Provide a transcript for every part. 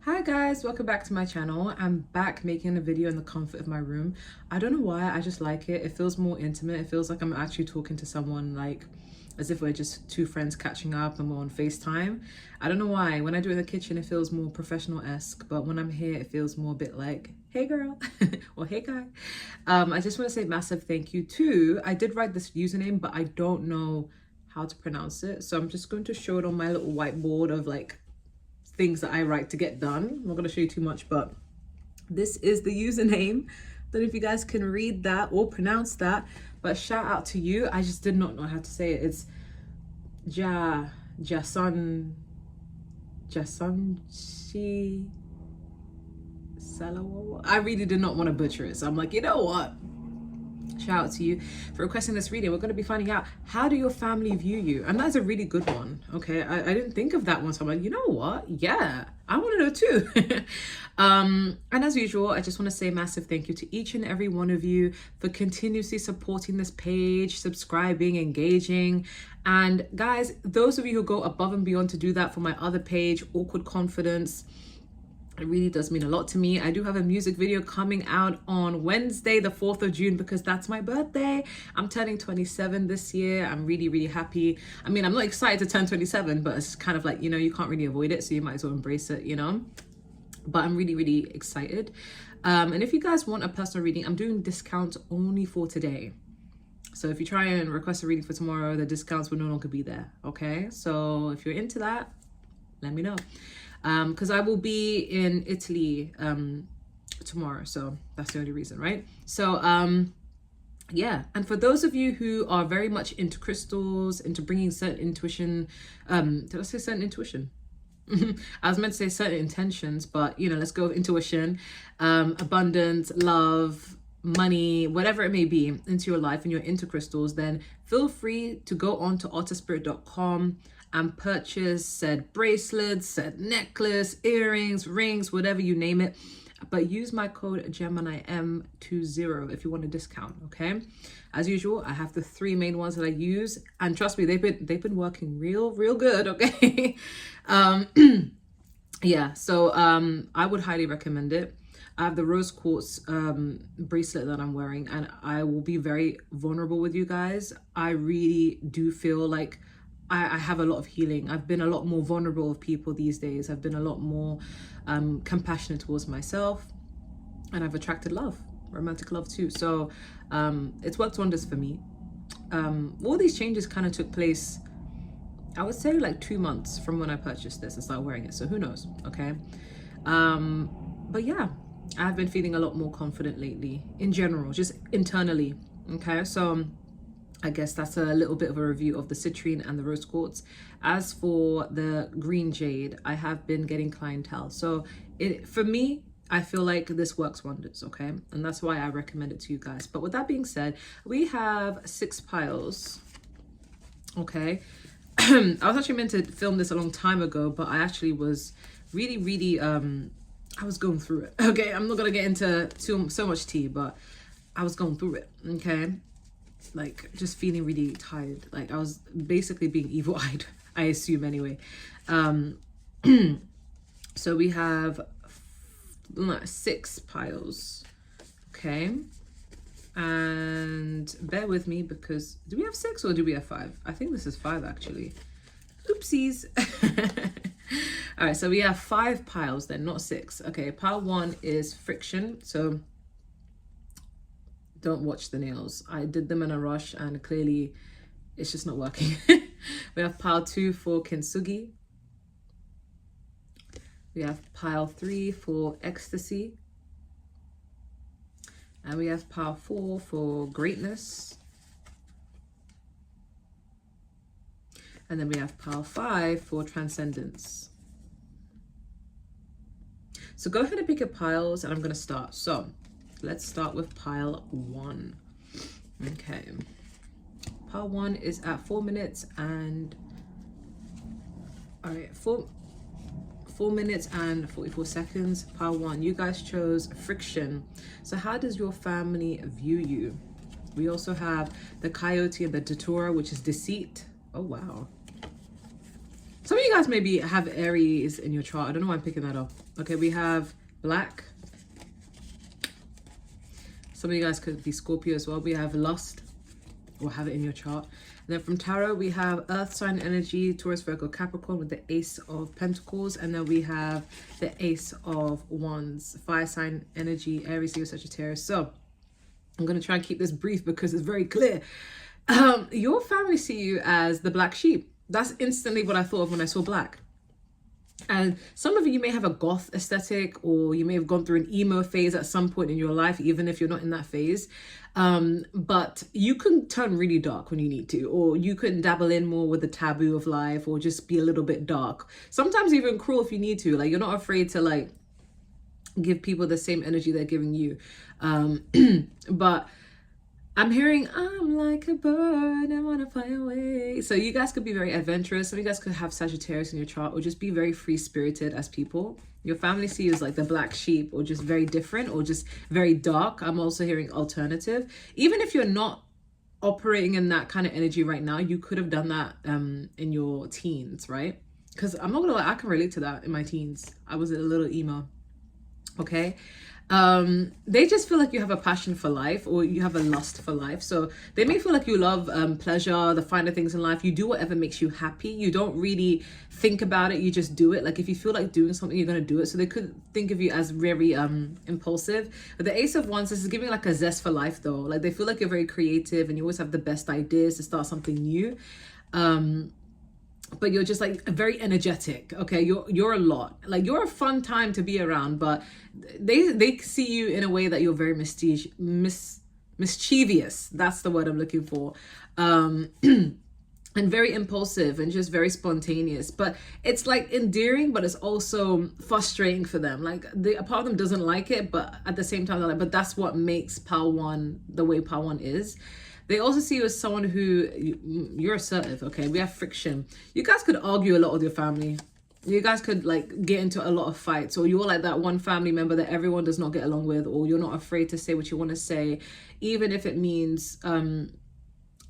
Hi guys, welcome back to my channel. I'm back making a video in the comfort of my room. I don't know why, I just like it. It feels more intimate. It feels like I'm actually talking to someone, like as if we're just two friends catching up and we're on FaceTime. I don't know why. When I do it in the kitchen, it feels more professional-esque, but when I'm here, it feels more a bit like, hey girl, or hey guy. I just want to say massive thank you to, I did write this username, but I don't know how to pronounce it. So I'm just going to show it on my little whiteboard of like things that I write to get done. I'm not going to show you too much, but this is the username. Don't know if you guys can read that or pronounce that, but shout out to you. I just did not know how to say it. It's Jasanchi Salawa. I really did not want to butcher it, so I'm like, you know what? Shout out to you for requesting this reading. We're going to be finding out, how do your family view you? And that's a really good one. Okay, I didn't think of that one, so I'm like, you know what? Yeah, I want to know too. And as usual, I just want to say massive thank you to each and every one of you for continuously supporting this page, subscribing, engaging. And guys, those of you who go above and beyond to do that for my other page, Awkward Confidence, it really does mean a lot to me. I do have a music video coming out on Wednesday, the 4th of June, because that's my birthday. I'm turning 27 this year. I'm really, really happy. I mean, I'm not excited to turn 27, but it's kind of like, you know, you can't really avoid it. So you might as well embrace it, you know? But I'm really, really excited. And if you guys want a personal reading, I'm doing discounts only for today. So if you try and request a reading for tomorrow, the discounts will no longer be there. Okay. So if you're into that, let me know. Because I will be in Italy tomorrow, so that's the only reason, right? So yeah, and for those of you who are very much into crystals, into bringing certain intuition, did I say certain intuition? I was meant to say certain intentions, but you know, let's go with intuition, abundance, love, money, whatever it may be into your life, and you're into crystals, then feel free to go on to otterspirit.com and purchase said bracelets, said necklace, earrings, rings, whatever you name it. But use my code Gemini M20 if you want a discount. Okay, as usual, I have the 3 main ones that I use, and trust me, they've been working real good. Okay. Yeah, so I would highly recommend it. I have the rose quartz bracelet that I'm wearing, and I will be very vulnerable with you guys. I really do feel like I have a lot of healing. I've been a lot more vulnerable with people these days. I've been a lot more compassionate towards myself, and I've attracted love, romantic love too. So it's worked wonders for me. All these changes kind of took place, I would say like 2 months from when I purchased this and started wearing it. So who knows, okay? But yeah, I've been feeling a lot more confident lately in general, just internally, okay? So I guess that's a little bit of a review of the citrine and the rose quartz. As for the green jade, I have been getting clientele. So for me, I feel like this works wonders, okay? And that's why I recommend it to you guys. But with that being said, we have 6 piles, okay? I was actually meant to film this a long time ago, but I actually was really, I was going through it, okay? I'm not gonna get into so much tea, but I was going through it, okay? Like just feeling really tired. Like I was basically being evil-eyed, I assume anyway. So we have 6 piles, okay? And bear with me, because do we have 6 or do we have 5? I think this is 5 actually. Oopsies. All right, so we have 5 piles then, not 6. Okay, pile 1 is friction. So don't watch the nails. I did them in a rush and clearly it's just not working. We have pile 2 for Kintsugi. We have pile 3 for Ecstasy. And we have pile 4 for Greatness. And then we have pile 5 for Transcendence. So go ahead and pick your piles and I'm going to start. So let's start with pile 1. Okay. Pile 1 is at 4 minutes and... all right, 4 minutes and 44 seconds. Pile 1, you guys chose friction. So how does your family view you? We also have the coyote and the datura, which is deceit. Oh, wow. Some of you guys maybe have Aries in your chart. I don't know why I'm picking that up. Okay, we have black. Some of you guys could be Scorpio as well. We have lust, or have it in your chart. And then from tarot, we have earth sign energy, Taurus, Virgo, Capricorn with the Ace of Pentacles. And then we have the Ace of Wands, fire sign energy, Aries, Leo, Sagittarius. So I'm going to try and keep this brief because it's very clear. Your family see you as the black sheep. That's instantly what I thought of when I saw black. And some of you may have a goth aesthetic, or you may have gone through an emo phase at some point in your life, even if you're not in that phase. But you can turn really dark when you need to, or you can dabble in more with the taboo of life, or just be a little bit dark. Sometimes even cruel if you need to. Like, you're not afraid to like give people the same energy they're giving you. But I'm hearing, I'm like a bird, I want to fly away. So you guys could be very adventurous. Some of you guys could have Sagittarius in your chart, or just be very free-spirited as people. Your family see you as like the black sheep, or just very different, or just very dark. I'm also hearing alternative. Even if you're not operating in that kind of energy right now, you could have done that in your teens, right? Because I'm not gonna lie, I can relate to that in my teens. I was a little emo, okay? They just feel like you have a passion for life, or you have a lust for life. So they may feel like you love pleasure, the finer things in life. You do whatever makes you happy. You don't really think about it. You just do it. Like, if you feel like doing something, you're going to do it. So they could think of you as very impulsive. But the Ace of Wands, this is giving like a zest for life though. Like, they feel like you're very creative and you always have the best ideas to start something new. But you're just like very energetic. Okay, you're a lot. Like, you're a fun time to be around, but they see you in a way that you're very mischievous. That's the word I'm looking for. And very impulsive and just very spontaneous. But it's like endearing, but it's also frustrating for them. Like, a part of them doesn't like it, but at the same time they're like, but that's what makes Pal One the way Pal One is. They also see you as someone who, you're assertive, okay? We have friction. You guys could argue a lot with your family. You guys could like get into a lot of fights, or you're like that one family member that everyone does not get along with, or you're not afraid to say what you want to say, even if it means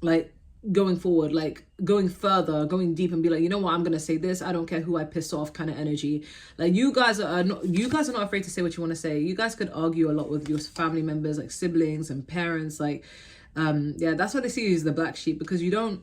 like going forward, like going further, going deep, and be like, you know what, I'm gonna say this, I don't care who I piss off kind of energy. Like, you guys are not afraid to say what you want to say. You guys could argue a lot with your family members, like siblings and parents. Like, yeah, that's why they see you as the black sheep, because you don't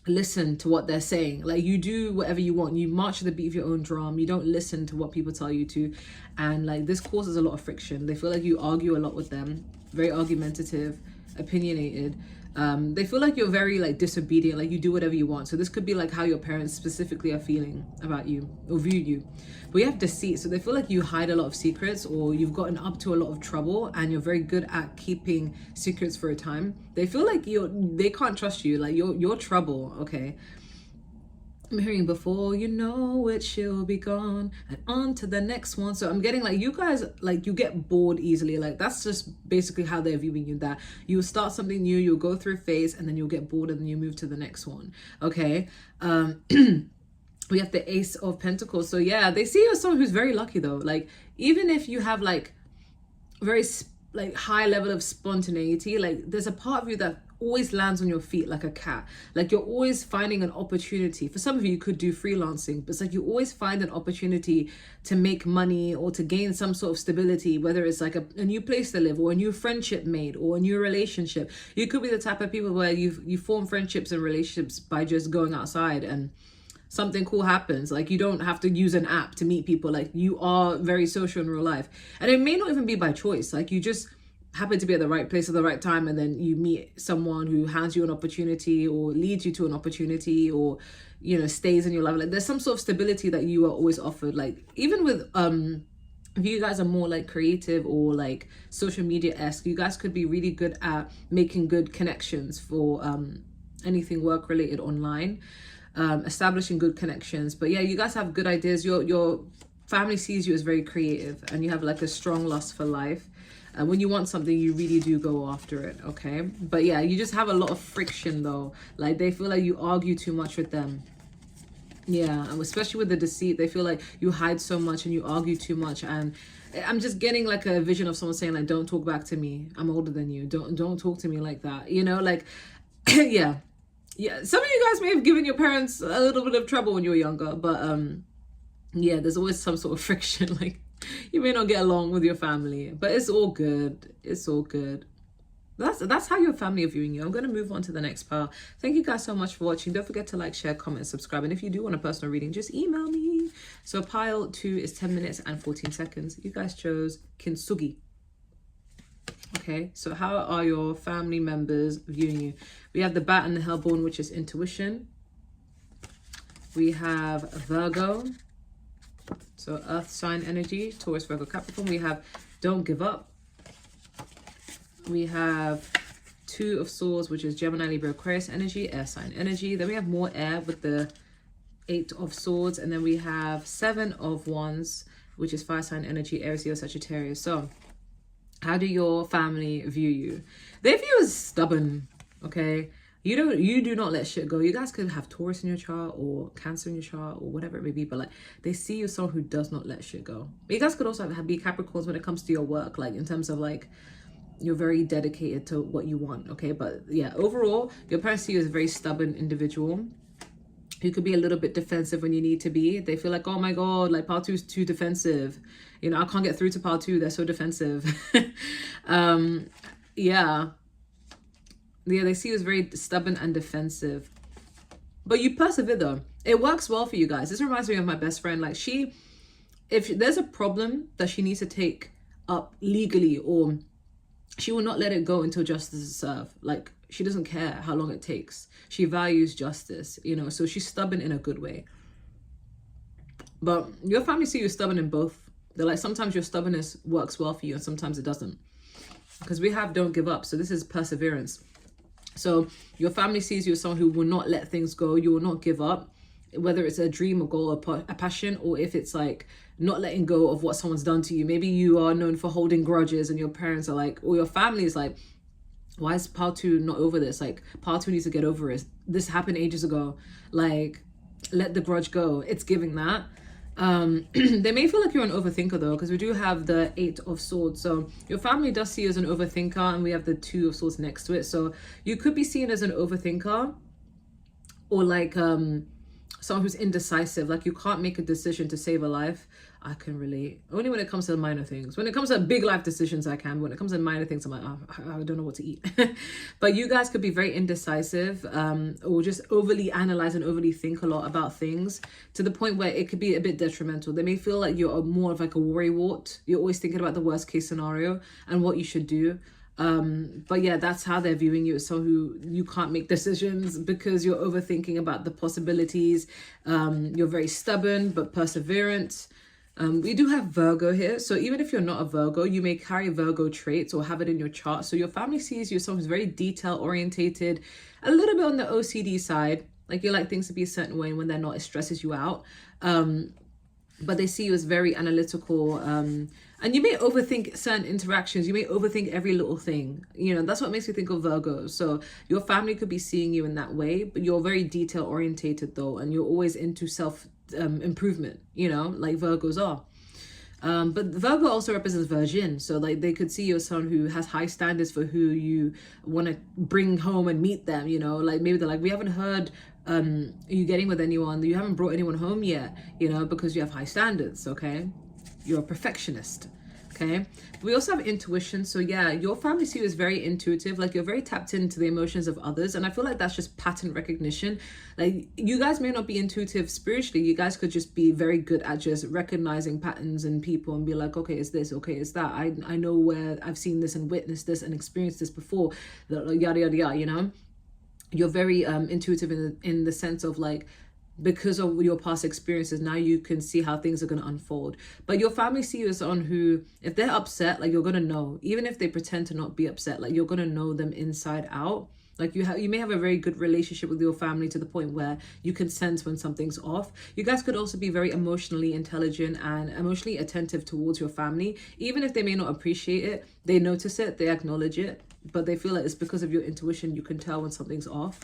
listen to what they're saying. Like, you do whatever you want. You march to the beat of your own drum. You don't listen to what people tell you to. And like, this causes a lot of friction. They feel like you argue a lot with them, very argumentative, opinionated. They feel like you're very like disobedient, like you do whatever you want. So this could be like how your parents specifically are feeling about you or view you. But you have deceit, so they feel like you hide a lot of secrets, or you've gotten up to a lot of trouble and you're very good at keeping secrets for a time. They feel like they can't trust you, like you're trouble, okay? I'm hearing, before you know it, she'll be gone, and on to the next one. So I'm getting like, you guys, like, you get bored easily. Like, that's just basically how they're viewing you, that you start something new, you'll go through a phase, and then you'll get bored, and then you move to the next one, okay? We have the Ace of Pentacles. So yeah, they see you as someone who's very lucky though. Like, even if you have like very like high level of spontaneity, like there's a part of you that always lands on your feet like a cat. Like, you're always finding an opportunity. For some of you could do freelancing, but it's like you always find an opportunity to make money or to gain some sort of stability, whether it's like a new place to live, or a new friendship made, or a new relationship. You could be the type of people where you form friendships and relationships by just going outside and something cool happens. Like, you don't have to use an app to meet people. Like, you are very social in real life, and it may not even be by choice. Like, you just happen to be at the right place at the right time, and then you meet someone who hands you an opportunity, or leads you to an opportunity, or, you know, stays in your life. Like, there's some sort of stability that you are always offered. Like, even with if you guys are more like creative or like social media-esque, you guys could be really good at making good connections for anything work related online. Establishing good connections. But yeah, you guys have good ideas. Your family sees you as very creative, and you have like a strong lust for life. And when you want something, you really do go after it, okay? But yeah, you just have a lot of friction though. Like, they feel like you argue too much with them. Yeah, and especially with the deceit, they feel like you hide so much and you argue too much. And I'm just getting like a vision of someone saying like, don't talk back to me, I'm older than you, don't talk to me like that, you know? Like, yeah. Yeah, some of you guys may have given your parents a little bit of trouble when you were younger, but yeah, there's always some sort of friction. Like, you may not get along with your family, but it's all good. It's all good. That's how your family are viewing you. I'm going to move on to the next pile. Thank you guys so much for watching. Don't forget to like, share, comment, subscribe. And if you do want a personal reading, just email me. So pile 2 is 10 minutes and 14 seconds. You guys chose Kintsugi. Okay, so how are your family members viewing you? We have the Bat and the Hellborn, which is intuition. We have Virgo, so earth sign energy, Taurus, Virgo, Capricorn. We have Don't Give Up. We have 2 of Swords, which is Gemini, Libra, Aquarius energy, air sign energy. Then we have more air with the 8 of Swords. And then we have 7 of Wands, which is fire sign energy, Aries, Leo, Sagittarius. So how do your family view you? They view you as stubborn, okay? You do not let shit go. You guys could have Taurus in your chart or Cancer in your chart or whatever it may be, but like they see you as someone who does not let shit go. You guys could also be Capricorns when it comes to your work, like in terms of like you're very dedicated to what you want, okay? But yeah, overall, your parents see you as a very stubborn individual. You could be a little bit defensive when you need to be. They feel like, oh my God, like part 2 is too defensive. You know, I can't get through to part 2. They're so defensive. Yeah, they see you as very stubborn and defensive. But you persevere though. It works well for you guys. This reminds me of my best friend. Like if there's a problem that she needs to take up legally, or she will not let it go until justice is served. Like, she doesn't care how long it takes. She values justice, you know, so she's stubborn in a good way. But your family see you stubborn in both. They're like, sometimes your stubbornness works well for you and sometimes it doesn't. Because we have Don't Give Up. So this is perseverance. So your family sees you as someone who will not let things go. You will not give up, whether it's a dream, a goal, a passion, or if it's like not letting go of what someone's done to you. Maybe you are known for holding grudges and your parents are like, or your family is like, why is part 2 not over this? Like, part 2 needs to get over it. This happened ages ago. Like, let the grudge go. It's giving that. They may feel like you're an overthinker though, because we do have the 8 of Swords. So your family does see you as an overthinker, and we have the 2 of Swords next to it. So you could be seen as an overthinker, or like someone who's indecisive. Like, you can't make a decision to save a life. I can relate. Only when it comes to minor things. When it comes to big life decisions, I can. When it comes to minor things, I'm like, oh, I don't know what to eat. But you guys could be very indecisive, or just overly analyze and overly think a lot about things, to the point where it could be a bit detrimental. They may feel like you're more of like a worrywart. You're always thinking about the worst case scenario and what you should do. But yeah, that's how they're viewing you, as someone who you can't make decisions because you're overthinking about the possibilities. You're very stubborn but perseverant. We do have Virgo here, so even if you're not a Virgo, you may carry Virgo traits or have it in your chart. So your family sees you as someone who's very detail orientated, a little bit on the OCD side. Like, you like things to be a certain way, and when they're not, it stresses you out. But they see you as very analytical, and you may overthink certain interactions. You may overthink every little thing. You know, that's what makes me think of Virgos. So your family could be seeing you in that way, but you're very detail orientated though, and you're always into self improvement, you know, like Virgos are. But Virgo also represents Virgin, so like they could see you as someone who has high standards for who you want to bring home and meet them, you know, like maybe they're like, we haven't heard you getting with anyone, you haven't brought anyone home yet, you know, because you have high standards. Okay, you're a perfectionist. Okay, we also have intuition. So yeah, your family see you as very intuitive, like you're very tapped into the emotions of others, and I feel like that's just pattern recognition. Like, you guys may not be intuitive spiritually, you guys could just be very good at just recognizing patterns in people and be like, okay, it's this, okay, it's that, I know where I've seen this and witnessed this and experienced this before, yada yada yada, you know. You're very intuitive in the sense of like, because of your past experiences, now you can see how things are going to unfold. But your family see you as someone who, if they're upset, like, you're going to know, even if they pretend to not be upset, like, you're going to know them inside out. Like, you may have a very good relationship with your family to the point where you can sense when something's off. You guys could also be very emotionally intelligent and emotionally attentive towards your family. Even if they may not appreciate it, they notice it, they acknowledge it, but they feel like it's because of your intuition. You can tell when something's off.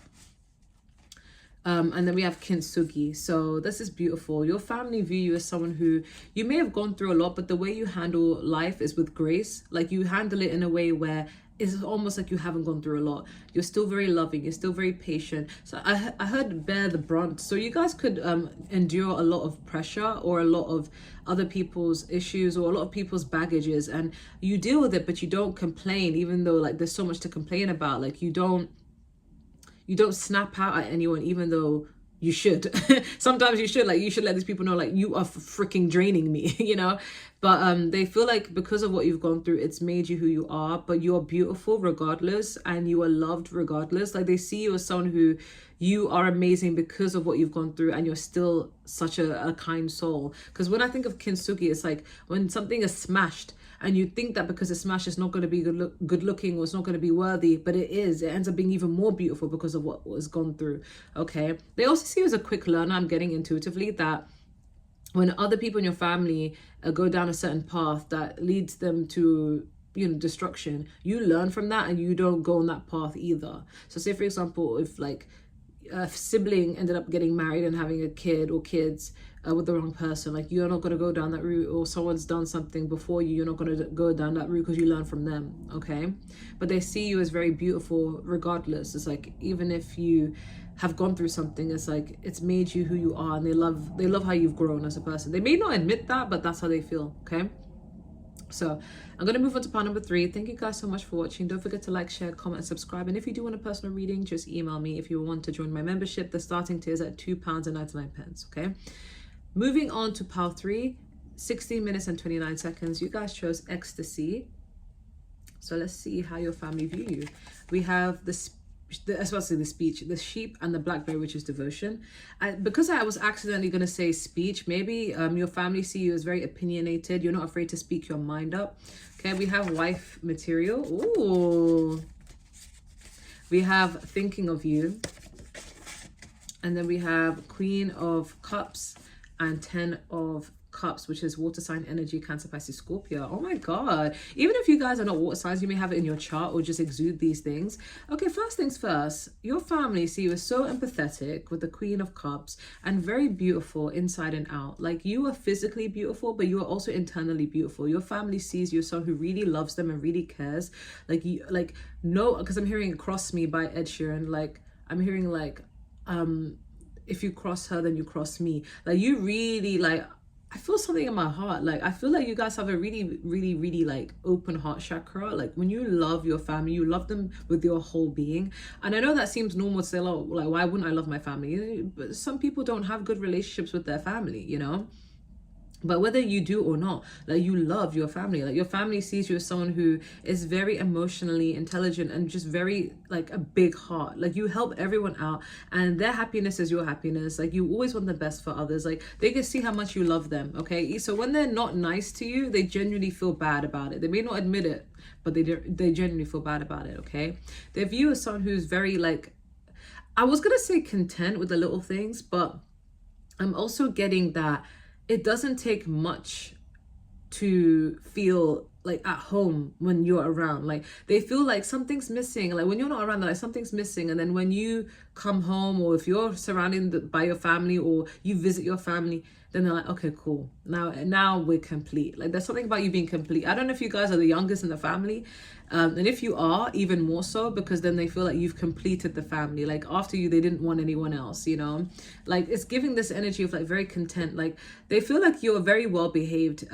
And then we have Kintsugi. So this is beautiful. Your family view you as someone who you may have gone through a lot, but the way you handle life is with grace. Like you handle it in a way where it's almost like you haven't gone through a lot. You're still very loving. You're still very patient. So I heard bear the brunt. So you guys could endure a lot of pressure or a lot of other people's issues or a lot of people's baggages, and you deal with it, but you don't complain, even though like there's so much to complain about. Like you don't snap out at anyone, even though you should. Sometimes you should, like you should let these people know like you are freaking draining me, you know. But they feel like because of what you've gone through, it's made you who you are, but you're beautiful regardless, and you are loved regardless. Like they see you as someone who you are amazing because of what you've gone through, and you're still such a kind soul. Because when I think of Kintsugi, it's like when something is smashed and you think that because it's smashed it's not going to be good looking, or it's not going to be worthy, but it is. It ends up being even more beautiful because of what was gone through. Okay, they also see you as a quick learner. I'm getting intuitively that when other people in your family go down a certain path that leads them to, you know, destruction, you learn from that and you don't go on that path either. So say for example, if like a sibling ended up getting married and having a kid or kids with the wrong person, like you're not going to go down that route, or someone's done something before you, you're not going to go down that route because you learn from them. Okay, but they see you as very beautiful regardless. It's like even if you have gone through something, it's like it's made you who you are, and they love how you've grown as a person. They may not admit that, but that's how they feel. Okay, so I'm going to move on to part number 3. Thank you guys so much for watching. Don't forget to like, share, comment, and subscribe. And if you do want a personal reading, just email me. If you want to join my membership, the starting tier is at £2.99. Okay, moving on to part 3, 16 minutes and 29 seconds. You guys chose Ecstasy. So let's see how your family view you. We have the speech, the sheep, and the blackberry, which is devotion. Because I was accidentally going to say speech, maybe your family see you as very opinionated. You're not afraid to speak your mind up. Okay, we have wife material. Ooh. We have thinking of you. And then we have Queen of Cups and 10 of Cups, which is water sign energy, Cancer, Pisces, Scorpio. Oh my god, even if you guys are not water signs, you may have it in your chart or just exude these things. Okay, first things first, your family see you as so empathetic with the Queen of Cups and very beautiful inside and out. Like you are physically beautiful, but you are also internally beautiful. Your family sees you as someone who really loves them and really cares. Like you, like, no, because I'm hearing Cross Me by Ed Sheeran. Like I'm hearing like if you cross her then you cross me. Like you really, like, I feel something in my heart. Like I feel like you guys have a really like open heart chakra. Like when you love your family, you love them with your whole being. And I know that seems normal to say, oh, like why wouldn't I love my family? But some people don't have good relationships with their family, you know. But whether you do or not, like you love your family. Like your family sees you as someone who is very emotionally intelligent and just very like a big heart. Like you help everyone out and their happiness is your happiness. Like you always want the best for others. Like they can see how much you love them. Okay, so when they're not nice to you, they genuinely feel bad about it. They may not admit it, but they genuinely feel bad about it. Okay, they view you as someone who's very like, I was gonna say content with the little things, but I'm also getting that it doesn't take much to feel like at home when you're around. Like they feel like something's missing. Like when you're not around, they're like something's missing. And then when you come home, or if you're surrounded by your family or you visit your family, then they're like, okay, cool. Now we're complete. Like there's something about you being complete. I don't know if you guys are the youngest in the family. And if you are, even more so, because then they feel like you've completed the family. Like after you, they didn't want anyone else, you know? Like it's giving this energy of like very content. Like they feel like you're a very well-behaved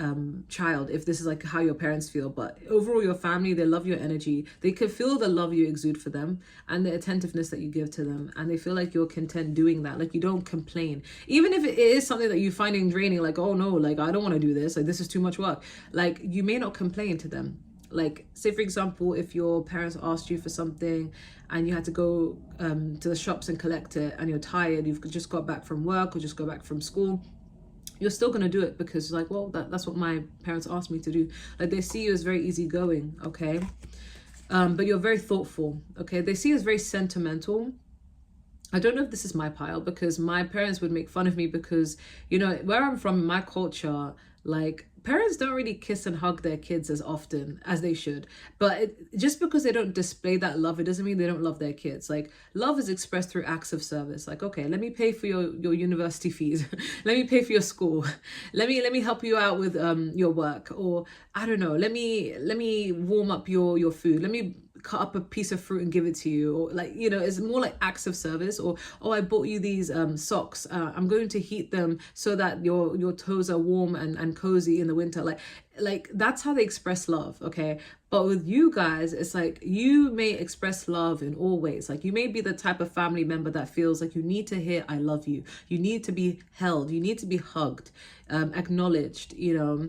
child, if this is like how your parents feel. But overall, your family, they love your energy. They can feel the love you exude for them and the attentiveness that you give to them. And they feel like you're content doing that. Like you don't complain. Even if it is something that you're finding draining, like, oh no, like I don't want to do this. Like this is too much work. Like you may not complain to them. Like say for example, if your parents asked you for something and you had to go to the shops and collect it and you're tired, you've just got back from work or just got back from school, you're still going to do it because like, well, that's what my parents asked me to do. Like they see you as very easygoing. Okay, but you're very thoughtful. Okay, they see you as very sentimental. I don't know if this is my pile, because my parents would make fun of me because, you know, where I'm from, my culture, Like, parents don't really kiss and hug their kids as often as they should. But just because they don't display that love, it doesn't mean they don't love their kids. Like, love is expressed through acts of service. Like, okay, let me pay for your university fees. Let me pay for your school. Let me help you out with your work. Or I don't know, let me warm up your food. Let me cut up a piece of fruit and give it to you. Or like, you know, it's more like acts of service. Or, oh, I bought you these socks, I'm going to heat them so that your toes are warm and cozy in the winter. Like that's how they express love. Okay, but with you guys, it's like you may express love in all ways. Like, you may be the type of family member that feels like you need to hear I love you, you need to be held, you need to be hugged, acknowledged, you know.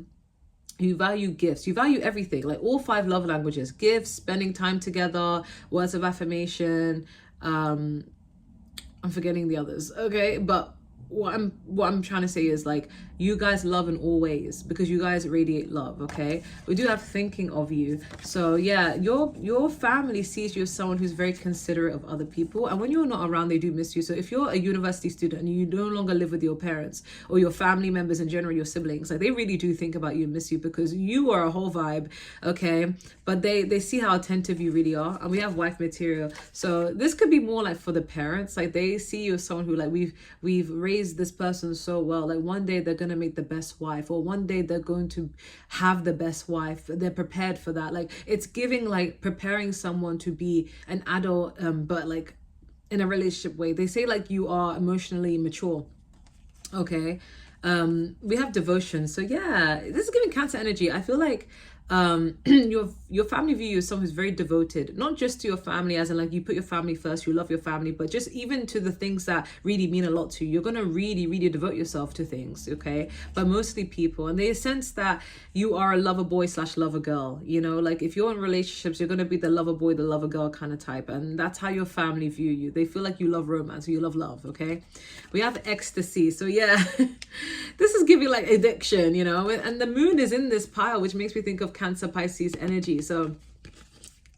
You value gifts, you value everything, like all 5 love languages: gifts, spending time together, words of affirmation. I'm forgetting the others, okay? But what I'm trying to say is, like, you guys love in all ways because you guys radiate love. Okay, we do have thinking of you. So yeah, your family sees you as someone who's very considerate of other people, and when you're not around, they do miss you. So if you're a university student and you no longer live with your parents or your family members in general, your siblings, like, they really do think about you and miss you because you are a whole vibe. Okay, but they see how attentive you really are. And we have wife material, so this could be more like for the parents. Like, they see you as someone who, like, we've raised this person so well. Like, one day they're gonna make the best wife, or one day they're going to have the best wife. They're prepared for that. Like, it's giving, like, preparing someone to be an adult, but like in a relationship way. They say, like, you are emotionally mature. Okay, we have devotion. So yeah, this is giving Cancer energy. I feel like your family view you as someone who's very devoted, not just to your family as in, like, you put your family first, you love your family, but just even to the things that really mean a lot to you. You're gonna really devote yourself to things. Okay, but mostly people, and they sense that you are a lover boy / lover girl. You know, like, if you're in relationships, you're gonna be the lover boy, the lover girl kind of type, and that's how your family view you. They feel like you love romance, or you love love. Okay, we have ecstasy. So yeah, this is giving, like, addiction, you know, and the moon is in this pile, which makes me think of Cancer Pisces energy. So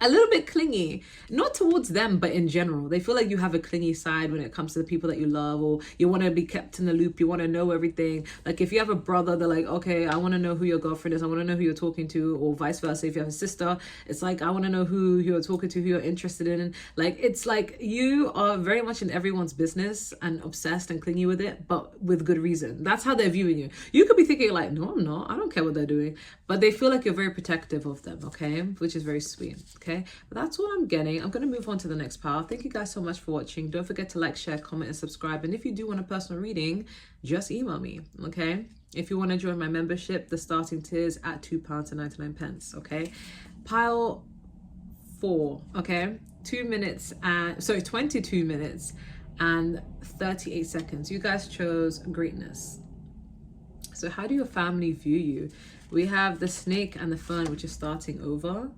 a little bit clingy, not towards them, but in general. They feel like you have a clingy side when it comes to the people that you love, or you want to be kept in the loop, you want to know everything. Like, if you have a brother, they're like, okay, I want to know who your girlfriend is, I want to know who you're talking to, or vice versa. If you have a sister, it's like, I want to know who you're talking to, who you're interested in. Like, it's like you are very much in everyone's business and obsessed and clingy with it, but with good reason. That's how they're viewing you. You could be thinking, like, no, I'm not, I don't care what they're doing, but they feel like you're very protective of them. Okay, which is very sweet. Okay, but that's all I'm getting. I'm going to move on to the next pile. Thank you guys so much for watching. Don't forget to like, share, comment, and subscribe. And if you do want a personal reading, just email me. Okay, if you want to join my membership, the starting tier is at £2.99. Okay, pile 4. Okay, 22 minutes and 38 seconds. You guys chose greatness. So how do your family view you? We have the snake and the fern, which is starting over.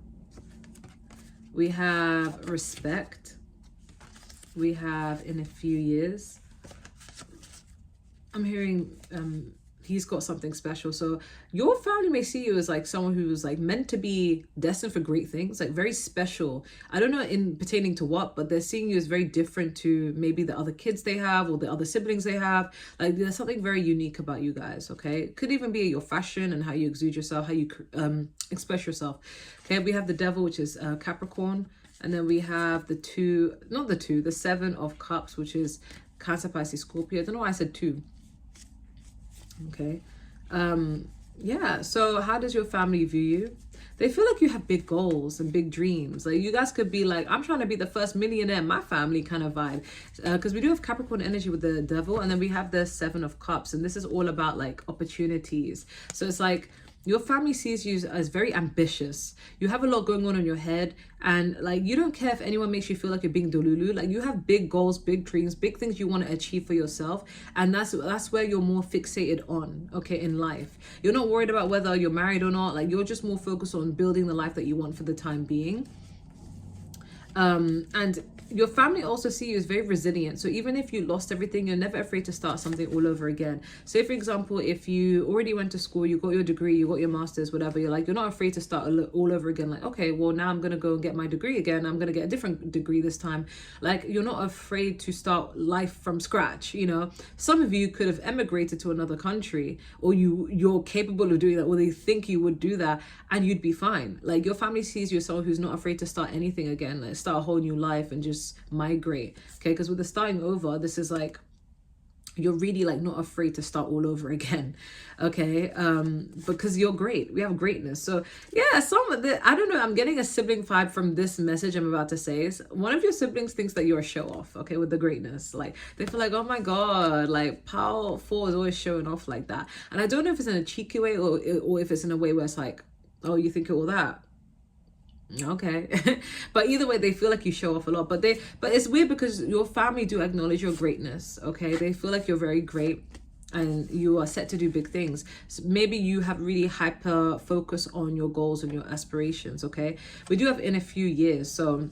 We have respect. We have in a few years. I'm hearing he's got something special. So your family may see you as, like, someone who's, like, meant to be destined for great things, like very special. I don't know in pertaining to what, but they're seeing you as very different to maybe the other kids they have or the other siblings they have. Like, there's something very unique about you guys. Okay, it could even be your fashion and how you exude yourself, how you express yourself. Okay, we have the devil, which is Capricorn, and then we have the 7 of Cups, which is Cancer, Pisces, Scorpio. I don't know why I said 2. Okay, yeah, so how does your family view you? They feel like you have big goals and big dreams. Like, you guys could be like, I'm trying to be the first millionaire in my family kind of vibe, because we do have Capricorn energy with the devil, and then we have the 7 of Cups, and this is all about, like, opportunities. So it's like your family sees you as very ambitious. You have a lot going on in your head, and, like, you don't care if anyone makes you feel like you're being delulu. Like, you have big goals, big dreams, big things you want to achieve for yourself, and that's where you're more fixated on. Okay, in life, you're not worried about whether you're married or not. Like, you're just more focused on building the life that you want for the time being. And Your family also see you as very resilient. So even if you lost everything, you're never afraid to start something all over again. Say, for example, if you already went to school, you got your degree, you got your master's, whatever, you're not afraid to start all over again. Like, okay, well, now I'm going to go and get my degree again. I'm going to get a different degree this time. Like, you're not afraid to start life from scratch, you know. Some of you could have emigrated to another country, or you're capable of doing that, or they think you would do that, and you'd be fine. Like, your family sees you as someone who's not afraid to start anything again, like start a whole new life and just migrate. Okay, because with the starting over, this is like you're really like not afraid to start all over again. Okay, because you're great. We have greatness. So yeah, I don't know, I'm getting a sibling vibe from this message I'm about to say. One of your siblings thinks that you're a show off, okay, with the greatness. Like, they feel like, oh my god, like Pal 4 is always showing off like that. And I don't know if it's in a cheeky way, or if it's in a way where it's like, oh, you think you're all that? Okay. But either way, they feel like you show off a lot, but it's weird because your family do acknowledge your greatness. Okay, they feel like you're very great and you are set to do big things. So maybe you have really hyper focus on your goals and your aspirations. Okay, we do have in a few years, so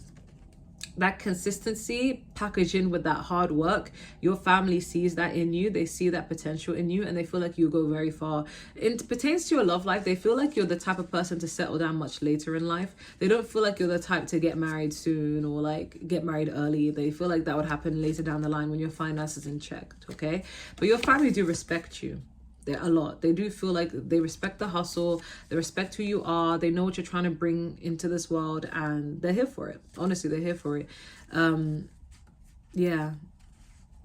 that consistency packaged in with that hard work, your family sees that in you. They see that potential in you, and they feel like you go very far. It pertains to your love life. They feel like you're the type of person to settle down much later in life. They don't feel like you're the type to get married soon, or like get married early. They feel like that would happen later down the line when your finances in check. Okay, but your family do respect you. A lot. They do feel like they respect the hustle, they respect who you are, they know what you're trying to bring into this world, and they're here for it. Honestly, they're here for it. Yeah,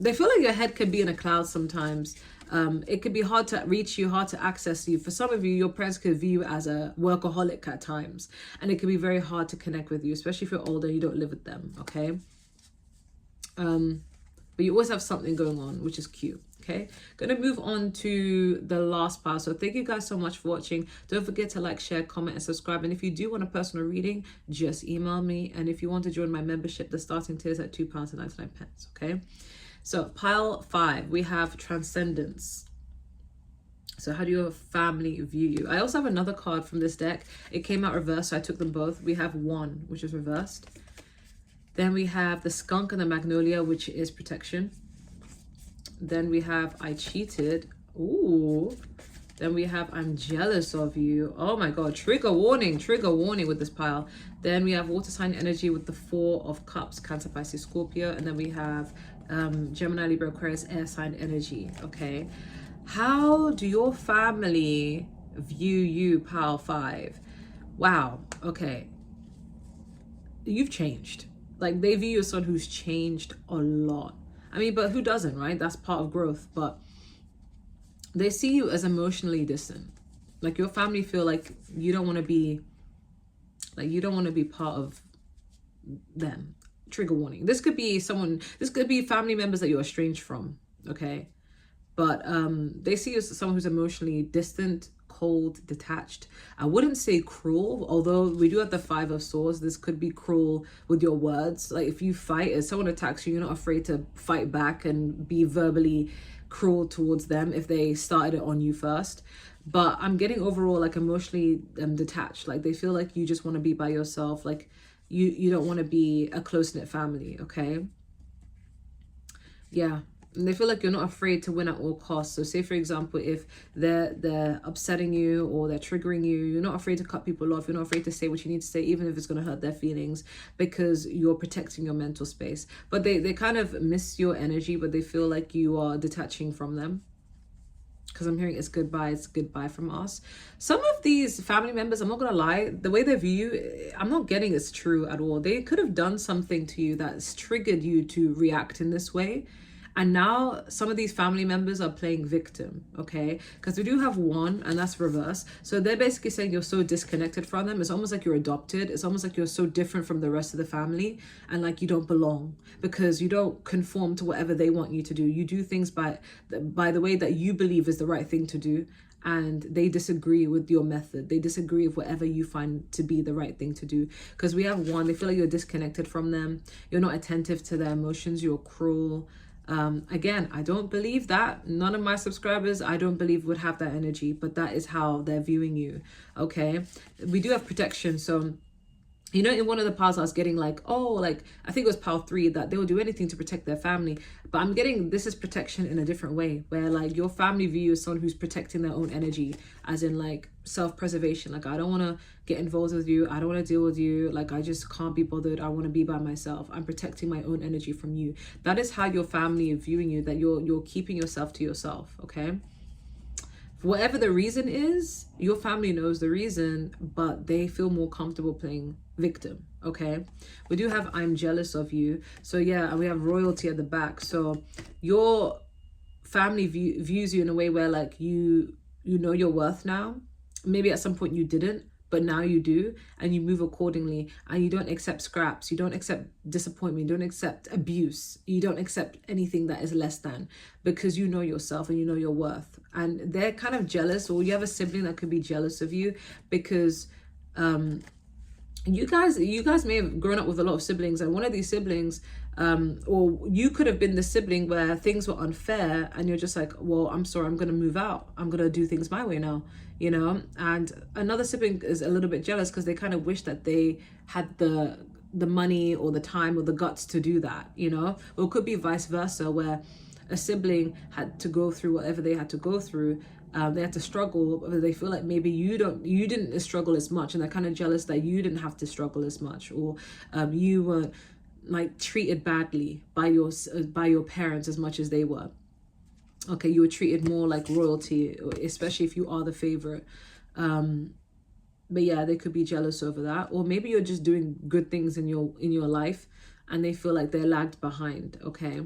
they feel like your head can be in a cloud sometimes. It could be hard to reach you, hard to access you. For some of you, your parents could view you as a workaholic at times, and it can be very hard to connect with you, especially if you're older and you don't live with them. Okay, but you always have something going on, which is cute. Okay, gonna move on to the last part. So thank you guys so much for watching. Don't forget to like, share, comment, and subscribe. And if you do want a personal reading, just email me. And if you want to join my membership, the starting tier is at £2.99. Okay, so pile 5, we have Transcendence. So how do your family view you? I also have another card from this deck. It came out reversed, so I took them both. We have 1, which is reversed. Then we have the Skunk and the Magnolia, which is protection. Then we have I cheated. Ooh. Then we have I'm jealous of you. Oh my god, trigger warning with this pile. Then we have water sign energy with the 4 of Cups, Cancer, Pisces, Scorpio. And then we have Gemini, Libra, Aquarius, air sign energy. Okay, how do your family view you, pile 5? Wow. Okay, you've changed. Like, they view you as someone who's changed a lot. I mean, but who doesn't, right? That's part of growth. But they see you as emotionally distant. Like, your family feel like you don't want to be, like, you don't want to be part of them. Trigger warning. This could be family members that you're estranged from, okay? But they see you as someone who's emotionally distant, cold, detached. I wouldn't say cruel, although we do have the 5 of Swords. This could be cruel with your words. Like, if you fight, if someone attacks you, you're not afraid to fight back and be verbally cruel towards them if they started it on you first. But I'm getting overall like emotionally detached. Like, they feel like you just want to be by yourself. Like, you don't want to be a close-knit family. Okay, yeah. And they feel like you're not afraid to win at all costs. So say, for example, if they're upsetting you or they're triggering you, you're not afraid to cut people off. You're not afraid to say what you need to say, even if it's going to hurt their feelings, because you're protecting your mental space. But they kind of miss your energy, but they feel like you are detaching from them. Because I'm hearing it's goodbye from us. Some of these family members, I'm not going to lie, the way they view you, I'm not getting it's true at all. They could have done something to you that's triggered you to react in this way. And now some of these family members are playing victim, okay? Because we do have 1, and that's reverse. So they're basically saying you're so disconnected from them. It's almost like you're adopted. It's almost like you're so different from the rest of the family, and like you don't belong because you don't conform to whatever they want you to do. You do things by the way that you believe is the right thing to do, and they disagree with your method. They disagree with whatever you find to be the right thing to do. Because we have 1, they feel like you're disconnected from them. You're not attentive to their emotions. You're cruel. Again, I don't believe that. None of my subscribers, I don't believe, would have that energy, but that is how they're viewing you. Okay, we do have protection. So You know, in one of the piles I was getting like, oh, like I think it was pile 3, that they will do anything to protect their family. But I'm getting this is protection in a different way, where like your family view is someone who's protecting their own energy, as in like self-preservation. Like, I don't want to get involved with you, I don't want to deal with you, like I just can't be bothered, I want to be by myself, I'm protecting my own energy from you. That is how your family is viewing you, that you're keeping yourself to yourself. Okay, whatever the reason is, your family knows the reason, but they feel more comfortable playing victim. Okay, we do have I'm jealous of you. So yeah, and we have royalty at the back. So your family views you in a way where like you know your worth now. Maybe at some point you didn't, but now you do, and you move accordingly, and you don't accept scraps, you don't accept disappointment, you don't accept abuse, you don't accept anything that is less than, because you know yourself and you know your worth. And they're kind of jealous, or you have a sibling that could be jealous of you, because you guys may have grown up with a lot of siblings, and one of these siblings, or you could have been the sibling where things were unfair, and you're just like, well, I'm sorry, I'm gonna move out, I'm gonna do things my way now, you know. And another sibling is a little bit jealous because they kind of wish that they had the money or the time or the guts to do that, you know. Or it could be vice versa, where a sibling had to go through whatever they had to go through. They had to struggle, but they feel like maybe you didn't struggle as much, and they're kind of jealous that you didn't have to struggle as much, or you weren't like treated badly by your parents as much as they were. Okay, you were treated more like royalty, especially if you are the favorite. But yeah, they could be jealous over that, or maybe you're just doing good things in your life, and they feel like they're lagged behind. Okay.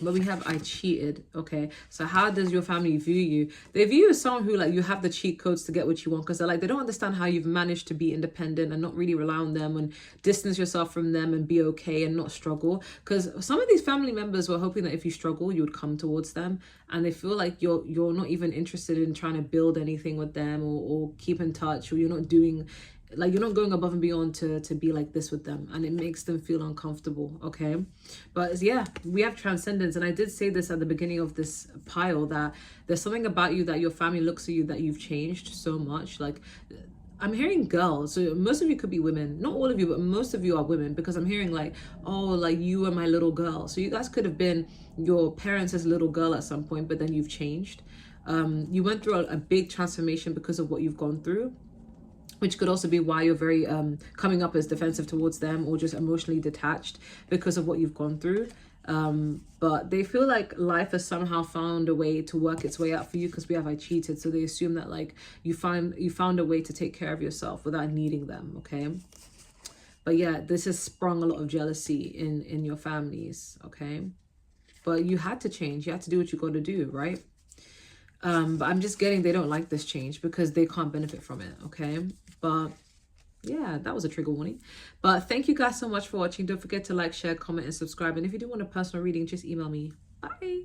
But we have I cheated. Okay, so how does your family view you? They view you as someone who, like, you have the cheat codes to get what you want, because they're like, they don't understand how you've managed to be independent and not really rely on them, and distance yourself from them and be okay and not struggle. Because some of these family members were hoping that if you struggle, you would come towards them, and they feel like you're not even interested in trying to build anything with them, or keep in touch, or you're not doing, like, you're not going above and beyond to be like this with them, and it makes them feel uncomfortable. Okay, but yeah, we have Transcendence, and I did say this at the beginning of this pile, that there's something about you that your family looks at you that you've changed so much. Like, I'm hearing girls, so most of you could be women, not all of you, but most of you are women, because I'm hearing like, oh, like, you were my little girl. So you guys could have been your parents' little girl at some point, but then you've changed. You went through a big transformation because of what you've gone through, which could also be why you're very coming up as defensive towards them, or just emotionally detached because of what you've gone through. But they feel like life has somehow found a way to work its way out for you, because we have I cheated. So they assume that, like, you found a way to take care of yourself without needing them. Okay, but yeah, this has sprung a lot of jealousy in your families. Okay, but you had to change, you had to do what you got to do, right? But I'm just getting, they don't like this change because they can't benefit from it. Okay, but yeah, that was a trigger warning. But thank you guys so much for watching. Don't forget to like, share, comment, and subscribe. And if you do want a personal reading, just email me. Bye.